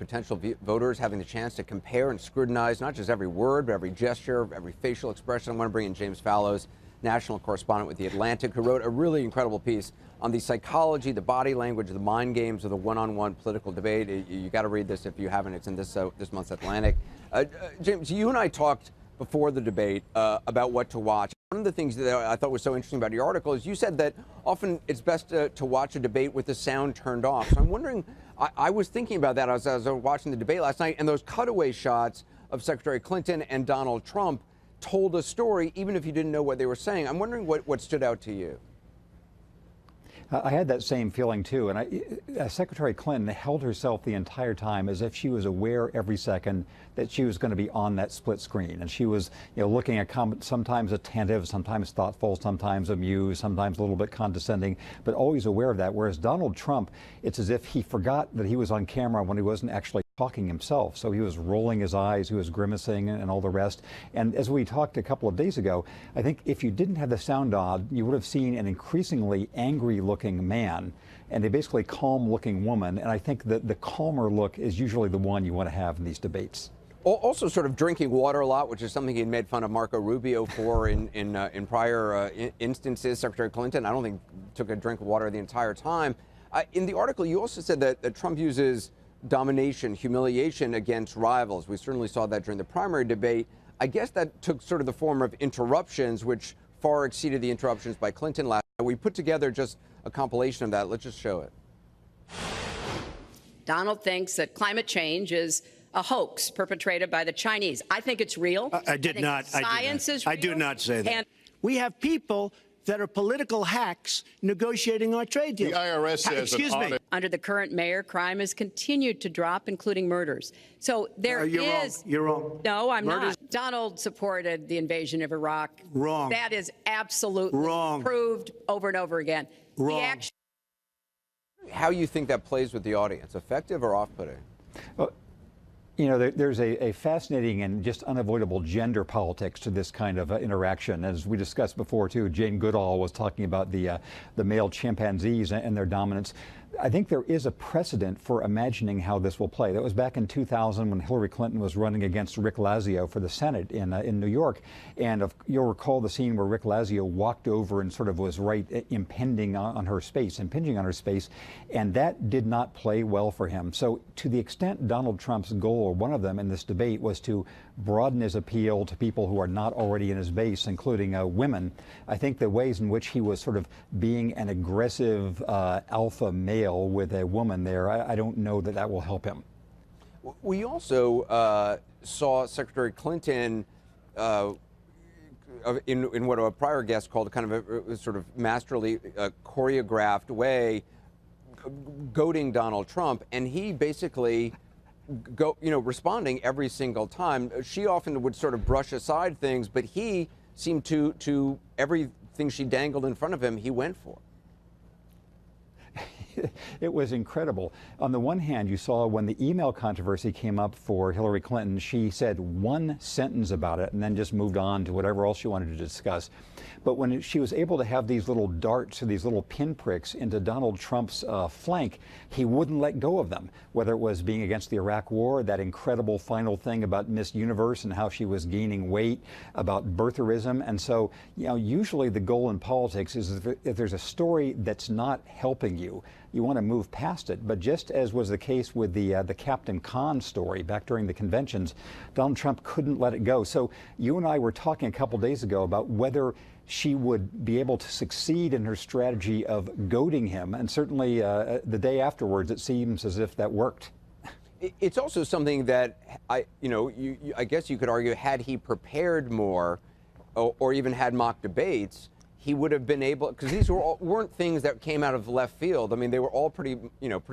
potential voters having the chance to compare and scrutinize not just every word, but every gesture, every facial expression. I want to bring in James Fallows, national correspondent with The Atlantic, who wrote a really incredible piece on the psychology, the body language, the mind games of the one-on-one political debate. You got to read this if you haven't. It's in this month's Atlantic. James, you and I talked before the debate about what to watch. One of the things that I thought was so interesting about your article is you said that often it's best to watch a debate with the sound turned off. So I'm wondering, I was thinking about that as I was watching the debate last night, and those cutaway shots of Secretary Clinton and Donald Trump told a story, even if you didn't know what they were saying. I'm wondering what stood out to you. I had that same feeling too, and Secretary Clinton held herself the entire time as if she was aware every second that she was going to be on that split screen, and she was, looking at sometimes attentive, sometimes thoughtful, sometimes amused, sometimes a little bit condescending, but always aware of that. Whereas Donald Trump, it's as if he forgot that he was on camera when he wasn't actually talking himself. So he was rolling his eyes, he was grimacing and all the rest. And as we talked a couple of days ago, I think if you didn't have the sound on, you would have seen an increasingly angry looking man and a basically calm looking woman. And I think that the calmer look is usually the one you want to have in these debates. Also sort of drinking water a lot, which is something he made fun of Marco Rubio for in prior instances. Secretary Clinton, I don't think, took a drink of water the entire time. In the article, you also said that Trump uses domination, humiliation against rivals. We certainly saw that during the primary debate. I guess that took sort of the form of interruptions, which far exceeded the interruptions by Clinton last night. We put together just a compilation of that. Let's just show it. Donald thinks that climate change is a hoax perpetrated by the Chinese. I think it's real. I did not. Science is real. I do not say that. And we have people that are political hacks negotiating our trade deal. The IRS says Excuse me. under the current mayor, crime has continued to drop, including murders. So there You're is. wrong. You're wrong. No, I'm Murders. not. Donald supported the invasion of Iraq. Wrong. That is absolutely Wrong. proved over and over again. Wrong. The action. How you think that plays with the audience, effective or off-putting? Well, there's a fascinating and just unavoidable gender politics to this kind of interaction. As we discussed before, too, Jane Goodall was talking about the male chimpanzees and their dominance. I think there is a precedent for imagining how this will play. That was back in 2000 when Hillary Clinton was running against Rick Lazio for the Senate in New York. And you'll recall the scene where Rick Lazio walked over and sort of was impinging on her space. And that did not play well for him. So to the extent Donald Trump's goal, or one of them in this debate, was to broaden his appeal to people who are not already in his base, including women, I think the ways in which he was sort of being an aggressive alpha male with a woman there, I don't know that will help him. We also saw Secretary Clinton in what a prior guest called kind of a sort of masterly choreographed way, goading Donald Trump, and he basically responding every single time. She often would sort of brush aside things, but he seemed to everything she dangled in front of him, he went for. It was incredible. On the one hand, you saw when the email controversy came up for Hillary Clinton, she said one sentence about it and then just moved on to whatever else she wanted to discuss. But when she was able to have these little darts or these little pinpricks into Donald Trump's flank, he wouldn't let go of them, whether it was being against the Iraq War, that incredible final thing about Miss Universe and how she was gaining weight, about birtherism. And so, usually the goal in politics is if there's a story that's not helping you, you want to move past it. But just as was the case with the Captain Khan story back during the conventions, Donald Trump couldn't let it go. So you and I were talking a couple days ago about whether she would be able to succeed in her strategy of goading him. And certainly the day afterwards, it seems as if that worked. It's also something that I guess you could argue, had he prepared more or even had mock debates, he would have been able, because these weren't things that came out of left field. I mean, they were all pretty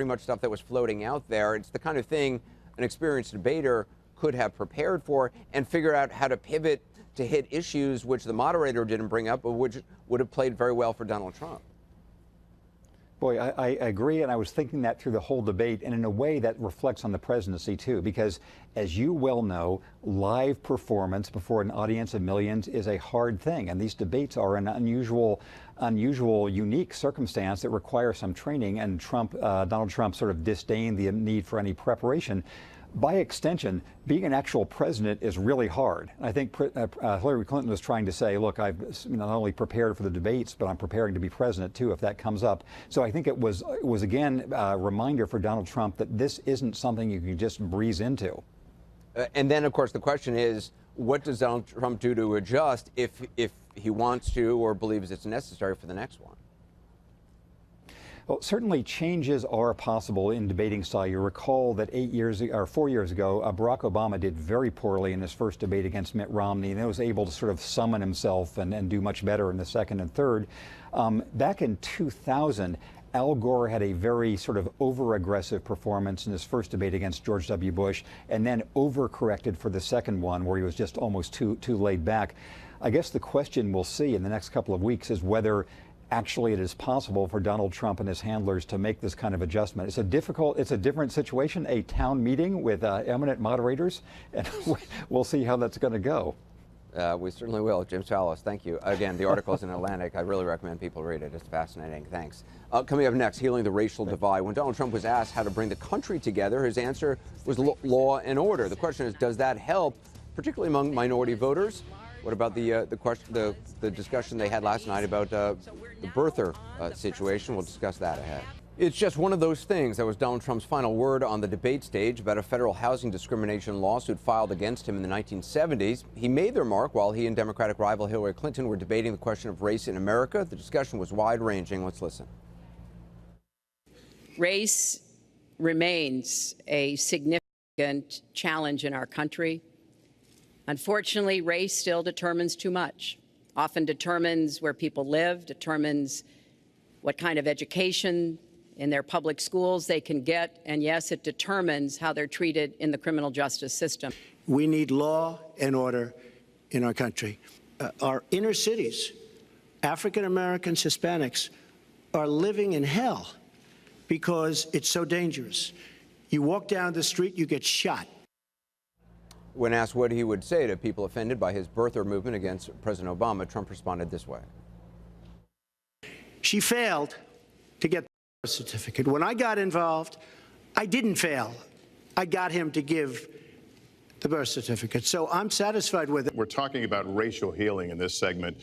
much stuff that was floating out there. It's the kind of thing an experienced debater could have prepared for and figured out how to pivot to hit issues which the moderator didn't bring up, but which would have played very well for Donald Trump. Boy, I agree, and I was thinking that through the whole debate, and in a way that reflects on the presidency, too, because as you well know, live performance before an audience of millions is a hard thing, and these debates are an unusual unusual, unique circumstance that requires some training, and Donald Trump sort of disdained the need for any preparation. By extension, being an actual president is really hard. I think Hillary Clinton was trying to say, look, I've not only prepared for the debates, but I'm preparing to be president too, if that comes up. So I think it was again a reminder for Donald Trump that this isn't something you can just breeze into. And then, of course, the question is, what does Donald Trump do to adjust if he wants to or believes it's necessary for the next one? Well, certainly changes are possible in debating style. You recall that 4 years ago, Barack Obama did very poorly in his first debate against Mitt Romney, and he was able to sort of summon himself and do much better in the second and third. Back in 2000, Al Gore had a very sort of over-aggressive performance in his first debate against George W. Bush, and then overcorrected for the second one, where he was just almost too laid back. I guess the question we'll see in the next couple of weeks is whether actually it is possible for Donald Trump and his handlers to make this kind of adjustment. It's a different situation, a town meeting with eminent moderators, and we'll see how that's going to go. We certainly will. James Fallows, thank you. Again, the article is in Atlantic. I really recommend people read it. It's fascinating. Thanks. Coming up next, healing the racial divide. When Donald Trump was asked how to bring the country together, his answer was law and order. The question is, does that help, particularly among minority voters? What about the discussion they had last night about the birther situation? We'll discuss that ahead. It's just one of those things. That was Donald Trump's final word on the debate stage about a federal housing discrimination lawsuit filed against him in the 1970s. He made the remark while he and Democratic rival Hillary Clinton were debating the question of race in America. The discussion was wide-ranging. Let's listen. Race remains a significant challenge in our country. Unfortunately, race still determines too much, often determines where people live, determines what kind of education in their public schools they can get, and yes, it determines how they're treated in the criminal justice system. We need law and order in our country. Our inner cities, African Americans, Hispanics, are living in hell because it's so dangerous. You walk down the street, you get shot. When asked what he would say to people offended by his birther movement against President Obama, Trump responded this way. She failed to get the birth certificate. When I got involved, I didn't fail. I got him to give the birth certificate. So I'm satisfied with it. We're talking about racial healing in this segment.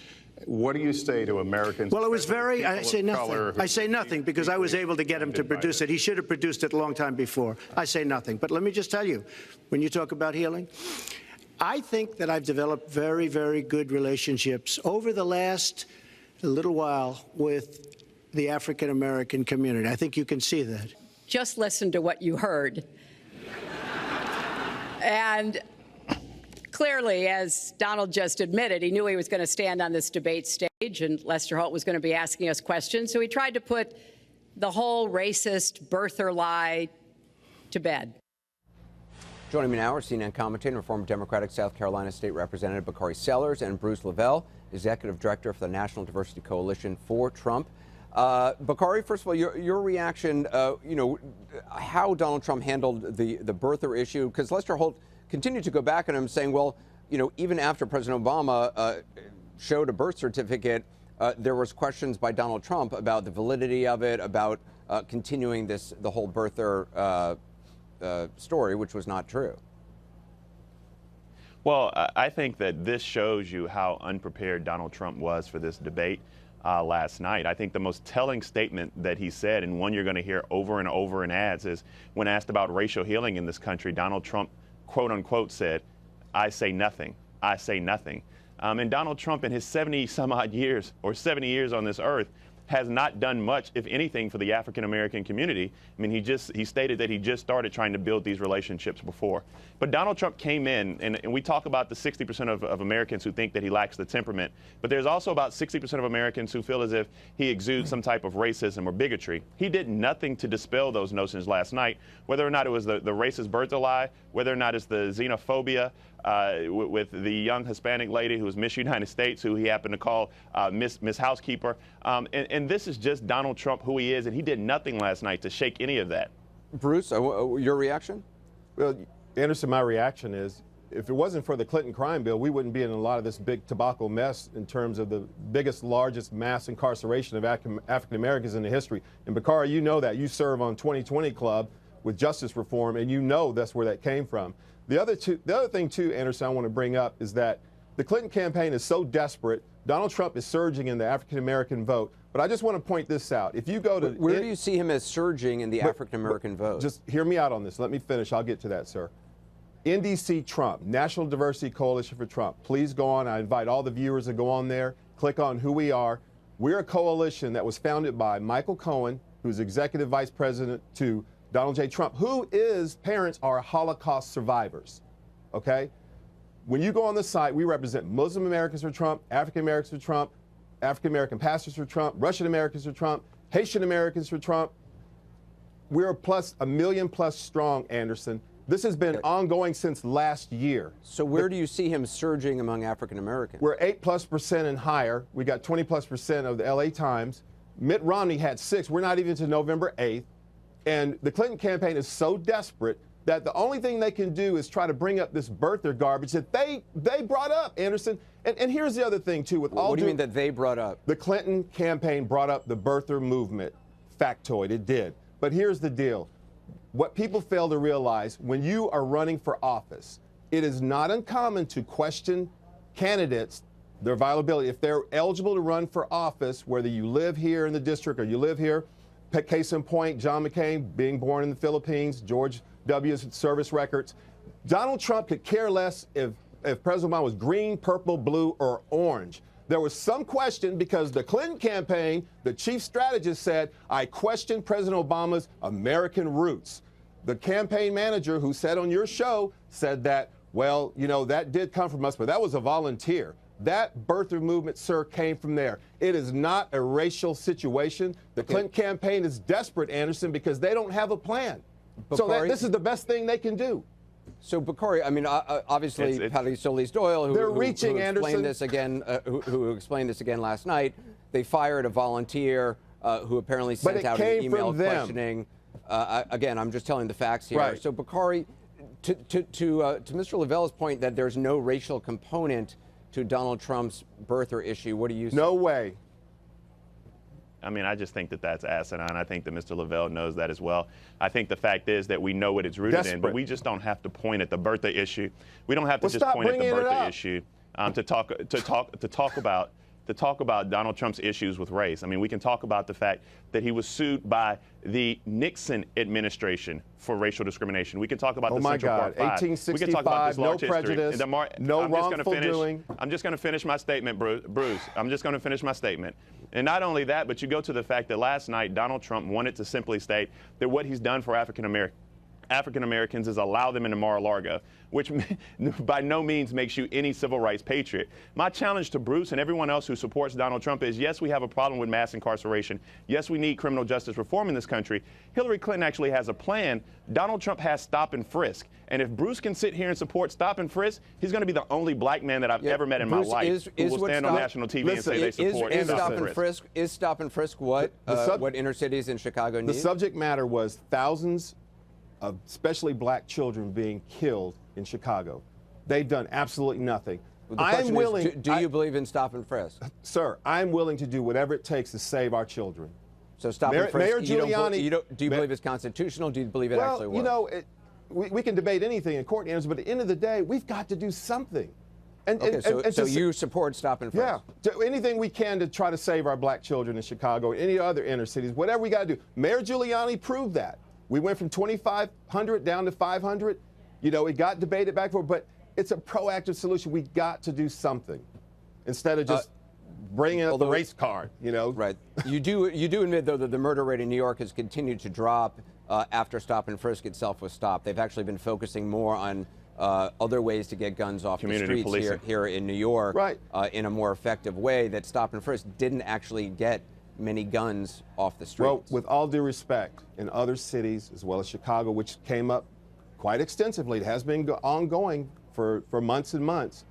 What do you say to Americans? Well, it was I say nothing. I say nothing because I was able to get him to produce it. He should have produced it a long time before. I say nothing. But let me just tell you, when you talk about healing, I think that I've developed very, very good relationships over the last little while with the African American community. I think you can see that. Just listen to what you heard. And clearly, as Donald just admitted, he knew he was going to stand on this debate stage and Lester Holt was going to be asking us questions. So he tried to put the whole racist birther lie to bed. Joining me now are CNN commentator and former Democratic South Carolina State Representative Bakari Sellers and Bruce Lavelle, Executive Director for the National Diversity Coalition for Trump. Bakari, first of all, your reaction, how Donald Trump handled the birther issue, because Lester Holt continued to go back at him saying, well, even after President Obama showed a birth certificate, there was questions by Donald Trump about the validity of it, about continuing the whole birther story, which was not true. Well, I think that this shows you how unprepared Donald Trump was for this debate last night. I think the most telling statement that he said, and one you're going to hear over and over in ads, is when asked about racial healing in this country, Donald Trump, quote unquote, said, "I say nothing. I say nothing." And Donald Trump, in his 70 some odd years or 70 years on this earth, has not done much, if anything, for the African American community. I mean, he stated that he just started trying to build these relationships before. But Donald Trump came in, and we talk about the 60% of Americans who think that he lacks the temperament, but there's also about 60% of Americans who feel as if he exudes some type of racism or bigotry. He did nothing to dispel those notions last night, whether or not it was the racist birther lie, whether or not it's the xenophobia, with the young Hispanic lady who was Miss United States, who he happened to call Miss Housekeeper. And this is just Donald Trump, who he is, and he did nothing last night to shake any of that. Bruce, your reaction? Well, Anderson, my reaction is if it wasn't for the Clinton crime bill, we wouldn't be in a lot of this big tobacco mess in terms of the biggest, largest mass incarceration of African Americans in the history. And Bakari, you know that. You serve on 2020 Club with justice reform, and you know that's where that came from. The other thing, too, Anderson, I want to bring up is that the Clinton campaign is so desperate. Donald Trump is surging in the African American vote. But I just want to point this out. If you go to where do you see him as surging in the African American vote? Just hear me out on this. Let me finish. I'll get to that, sir. NDC Trump, National Diversity Coalition for Trump. Please go on. I invite all the viewers to go on there, click on who we are. We're a coalition that was founded by Michael Cohen, who's executive vice president to Donald J. Trump, whose parents are Holocaust survivors. Okay? When you go on the site, we represent Muslim Americans for Trump, African Americans for Trump, African American pastors for Trump, Russian Americans for Trump, Haitian Americans for Trump. We're a million plus strong, Anderson. This has been ongoing since last year. So where do you see him surging among African Americans? We're 8+% and higher. We got 20+% of the LA Times. Mitt Romney had 6. We're not even to November 8th. And the Clinton campaign is so desperate that the only thing they can do is try to bring up this birther garbage that they brought up, Anderson. And here's the other thing, too. What do you mean that they brought up? The Clinton campaign brought up the birther movement. Factoid, it did. But here's the deal. What people fail to realize, when you are running for office, it is not uncommon to question candidates, their viability. If they're eligible to run for office, whether you live here in the district or you live here, case in point, John McCain being born in the Philippines, George W.'s service records. Donald Trump could care less if President Obama was green, purple, blue, or orange. There was some question because the Clinton campaign, the chief strategist said, I question President Obama's American roots. The campaign manager who said on your show said that, well, you know, that did come from us, but that was a volunteer. That birther movement, sir, came from there. It is not a racial situation. The Clinton campaign is desperate, Anderson, because they don't have a plan. Bakari, so this is the best thing they can do. So, Bakari, I mean, obviously, Patty Solis-Doyle, who explained this again, who explained this again last night, they fired a volunteer who apparently sent out an email questioning. Again, I'm just telling the facts here. Right. So, Bakari, to Mr. Lavelle's point that there's no racial component to Donald Trump's birther issue, what do you say? No way. I mean, I just think that that's asinine. I think that Mr. Lavelle knows that as well. I think the fact is that we know what it's rooted in, but we just don't have to point at the birther issue. We don't have to just point at the birther issue to talk about Donald Trump's issues with race. I mean, we can talk about the fact that he was sued by the Nixon administration for racial discrimination. We can talk about the Central Park Five. 1865, we can talk about this large no prejudice, no wrongful doing. I'm just going to finish my statement, Bruce. I'm just going to finish my statement. And not only that, but you go to the fact that last night Donald Trump wanted to simply state that what he's done for African Americans is allow them into Mar-a-Lago, which by no means makes you any civil rights patriot. My challenge to Bruce and everyone else who supports Donald Trump is, yes, we have a problem with mass incarceration. Yes, we need criminal justice reform in this country. Hillary Clinton actually has a plan. Donald Trump has stop and frisk. And if Bruce can sit here and support stop and frisk, he's going to be the only black man that I've ever met in my life who will stand on national TV and say they support stop and frisk. Is stop and frisk what inner cities in Chicago need? The subject matter was thousands of especially black children being killed in Chicago. They've done absolutely nothing. I'm willing. Do you believe in stop and frisk? Sir, I'm willing to do whatever it takes to save our children. So stop and frisk. Mayor Giuliani. Do you believe it's constitutional? Do you believe it actually works? You know, we can debate anything in court, but at the end of the day, we've got to do something. So you support stop and frisk? Yeah, do anything we can to try to save our black children in Chicago, any other inner cities, whatever we got to do. Mayor Giuliani proved that. We went from 2,500 down to 500. You know, it got debated back and forth, but it's a proactive solution. We got to do something instead of just bringing up the race card, you know. Right. You do admit, though, that the murder rate in New York has continued to drop after stop and frisk itself was stopped. They've actually been focusing more on other ways to get guns off the streets here in New York in a more effective way, that stop and frisk didn't actually get many guns off the streets. Well, with all due respect, in other cities, as well as Chicago, which came up quite extensively, it has been ongoing for months and months,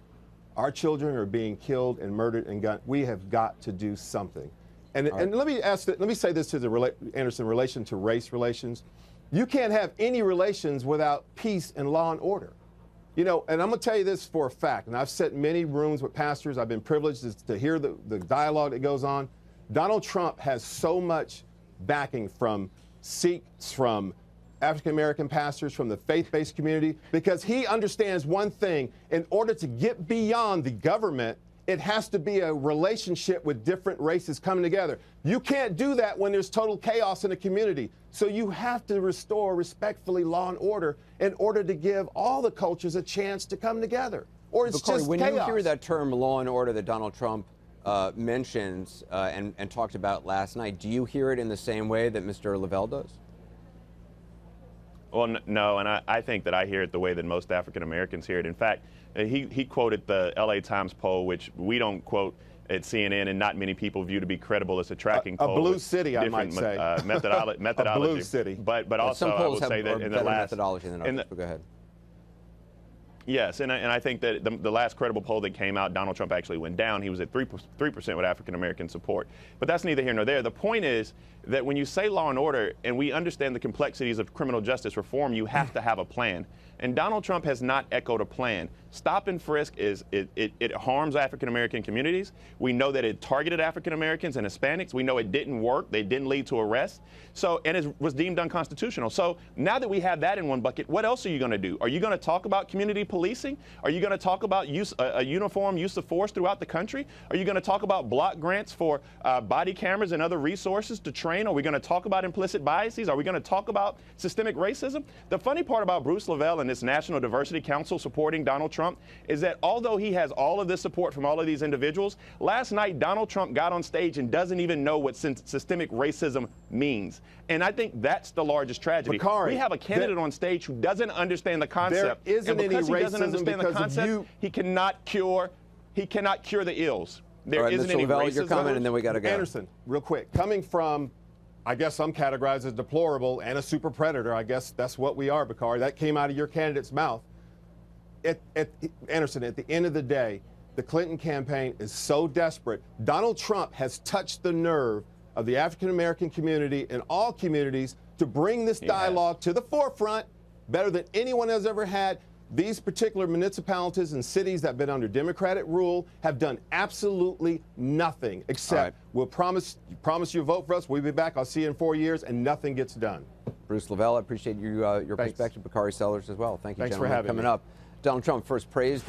our children are being killed and murdered and gunned. We have got to do something. And let me say this to Anderson, in relation to race relations. You can't have any relations without peace and law and order. You know, and I'm going to tell you this for a fact, and I've sat in many rooms with pastors. I've been privileged to hear the dialogue that goes on. Donald Trump has so much backing from Sikhs, from African-American pastors, from the faith-based community, because he understands one thing: in order to get beyond the government, it has to be a relationship with different races coming together. You can't do that when there's total chaos in a community. So you have to restore respectfully law and order in order to give all the cultures a chance to come together. Or it's Bakari, just when chaos. you hear that term law and order that Donald Trump mentions and talked about last night, do you hear it in the same way that Mr. Lavelle does? Well, no, and I think that I hear it the way that most African Americans hear it. In fact, he quoted the LA Times poll, which we don't quote at CNN, and not many people view to be credible as a tracking poll. A blue city, I might say. Methodology. A blue city. But Well, also, some I polls will say have that in the better last methodology than others. But go ahead. Yes, and I think that the last credible poll that came out, Donald Trump actually went down. He was at 3% with African-American support. But that's neither here nor there. The point is that when you say law and order, and we understand the complexities of criminal justice reform, you have to have a plan. And Donald Trump has not echoed a plan. Stop and frisk it harms African-American communities. We know that it targeted African-Americans and Hispanics. We know it didn't work. They didn't lead to arrests. So, and it was deemed unconstitutional. So now that we have that in one bucket, what else are you going to do? Are you going to talk about community policing? Are you going to talk about a uniform use of force throughout the country? Are you going to talk about block grants for body cameras and other resources to train? Are we going to talk about implicit biases? Are we going to talk about systemic racism? The funny part about Bruce Lavelle and this National Diversity Council supporting Donald Trump is that although he has all of this support from all of these individuals, last night Donald Trump got on stage and doesn't even know what systemic racism means. And I think that's the largest tragedy. Bakari, we have a candidate on stage who doesn't understand the concept. There isn't and because any he doesn't racism understand the because of concept, you. he cannot cure the ills. There All right, isn't Mr. any Lavelle, racism. your comment, and then we got to go. Anderson, real quick, coming from, I guess I'm categorized as deplorable and a super predator. I guess that's what we are, Bakari. That came out of your candidate's mouth. Anderson, at the end of the day, the Clinton campaign is so desperate. Donald Trump has touched the nerve of the African-American community and all communities to bring this dialogue to the forefront better than anyone has ever had. These particular municipalities and cities that have been under Democratic rule have done absolutely nothing except we'll promise you a vote for us. We'll be back. I'll see you in 4 years, and nothing gets done. Bruce Lavelle, I appreciate your Thanks. perspective. Bakari Sellers as well. Thank you, Thanks for gentlemen. having Coming me. up, Donald Trump first praised